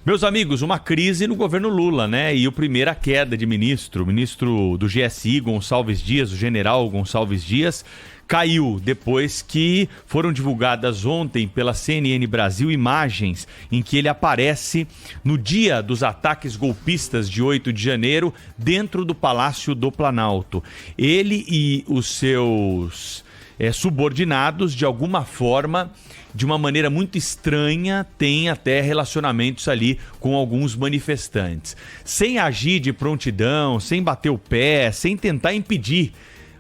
Meus amigos, uma crise no governo Lula, né? E o primeiro a queda de ministro. O ministro do GSI, Gonçalves Dias, o general Gonçalves Dias, caiu depois que foram divulgadas ontem pela CNN Brasil imagens em que ele aparece no dia dos ataques golpistas de 8 de janeiro dentro do Palácio do Planalto. Ele e os seus subordinados, de alguma forma, de uma maneira muito estranha, têm até relacionamentos ali com alguns manifestantes. Sem agir de prontidão, sem bater o pé, sem tentar impedir.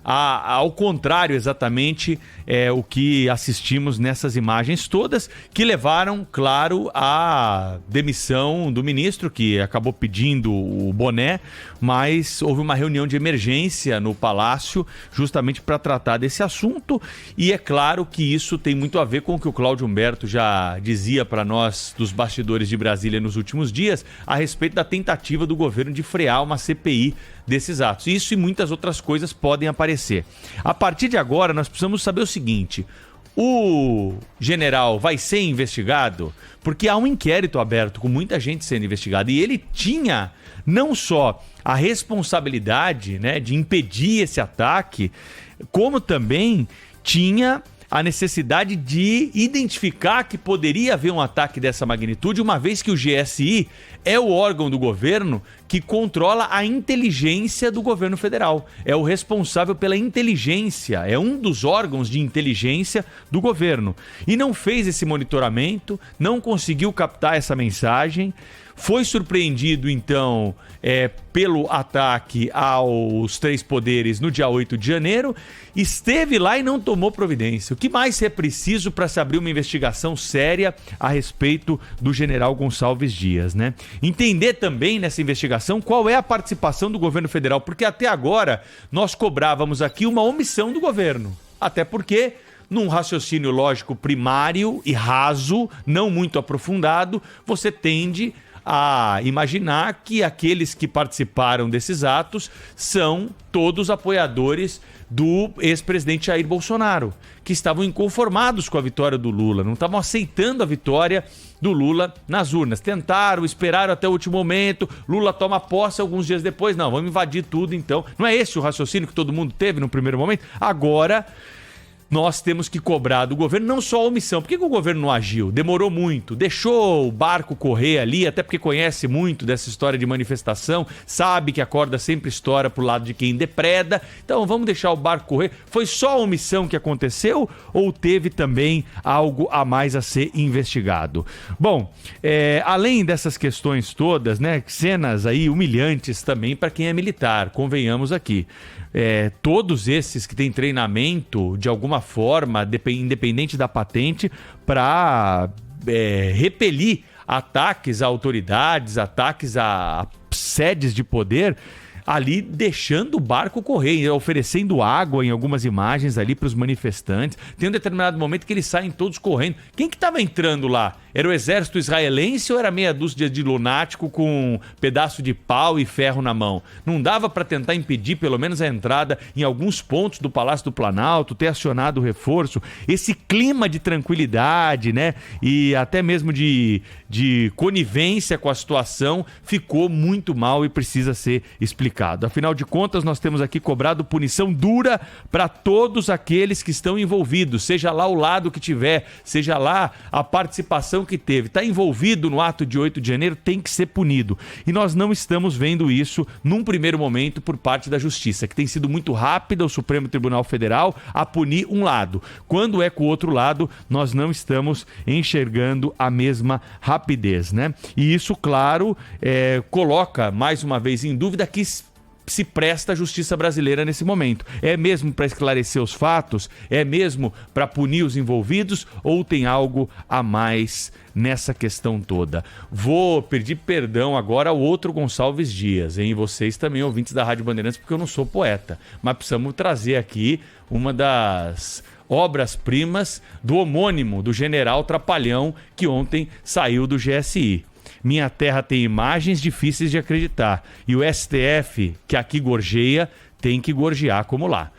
Ao contrário, exatamente, o que assistimos nessas imagens todas, que levaram, claro, à demissão do ministro, que acabou pedindo o boné, mas houve uma reunião de emergência no Palácio, justamente para tratar desse assunto, e é claro que isso tem muito a ver com o que o Cláudio Humberto já dizia para nós, dos bastidores de Brasília nos últimos dias, a respeito da tentativa do governo de frear uma CPI desses atos. Isso e muitas outras coisas podem aparecer. A partir de agora, nós precisamos saber o seguinte: o general vai ser investigado? Porque há um inquérito aberto com muita gente sendo investigada e ele tinha não só a responsabilidade, né, de impedir esse ataque, como também tinha a necessidade de identificar que poderia haver um ataque dessa magnitude, uma vez que o GSI é o órgão do governo que controla a inteligência do governo federal. É o responsável pela inteligência, é um dos órgãos de inteligência do governo. E não fez esse monitoramento, não conseguiu captar essa mensagem. Foi surpreendido, então, pelo ataque aos três poderes no dia 8 de janeiro, esteve lá e não tomou providência. O que mais é preciso para se abrir uma investigação séria a respeito do general Gonçalves Dias, né? Entender também nessa investigação qual é a participação do governo federal, porque até agora nós cobrávamos aqui uma omissão do governo. Até porque, num raciocínio lógico primário e raso, não muito aprofundado, você tende a imaginar que aqueles que participaram desses atos são todos apoiadores do ex-presidente Jair Bolsonaro, que estavam inconformados com a vitória do Lula, não estavam aceitando a vitória do Lula nas urnas. Tentaram, esperaram até o último momento, Lula toma posse alguns dias depois, não, vamos invadir tudo então. Não é esse o raciocínio que todo mundo teve no primeiro momento? Agora nós temos que cobrar do governo não só a omissão. Por que o governo não agiu? Demorou muito, deixou o barco correr ali, até porque conhece muito dessa história de manifestação, sabe que a corda sempre estoura pro lado de quem depreda, então vamos deixar o barco correr. Foi só a omissão que aconteceu ou teve também algo a mais a ser investigado? Bom, além dessas questões todas, né, cenas aí humilhantes também para quem é militar, convenhamos aqui. Todos esses que têm treinamento de alguma forma, independente da patente, para repelir ataques a autoridades, ataques a sedes de poder, ali deixando o barco correr, oferecendo água em algumas imagens ali para os manifestantes. Tem um determinado momento que eles saem todos correndo. Quem que estava entrando lá? Era o exército israelense ou era meia dúzia de lunático com um pedaço de pau e ferro na mão? Não dava para tentar impedir pelo menos a entrada em alguns pontos do Palácio do Planalto, ter acionado o reforço? Esse clima de tranquilidade, né, e até mesmo de conivência com a situação ficou muito mal e precisa ser explicado. Afinal de contas, nós temos aqui cobrado punição dura para todos aqueles que estão envolvidos, seja lá o lado que tiver, seja lá a participação que teve, está envolvido no ato de 8 de janeiro, tem que ser punido. E nós não estamos vendo isso num primeiro momento por parte da Justiça, que tem sido muito rápida, o Supremo Tribunal Federal, a punir um lado. Quando é com o outro lado, nós não estamos enxergando a mesma rapidez, né? E isso, claro, coloca mais uma vez em dúvida que se presta a justiça brasileira nesse momento. É mesmo para esclarecer os fatos? É mesmo para punir os envolvidos? Ou tem algo a mais nessa questão toda? Vou pedir perdão agora ao outro Gonçalves Dias, hein? Vocês também, ouvintes da Rádio Bandeirantes, porque eu não sou poeta. Mas precisamos trazer aqui uma das obras-primas do homônimo do general Trapalhão, que ontem saiu do GSI. Minha terra tem imagens difíceis de acreditar. E o STF, que aqui gorjeia, tem que gorjear como lá.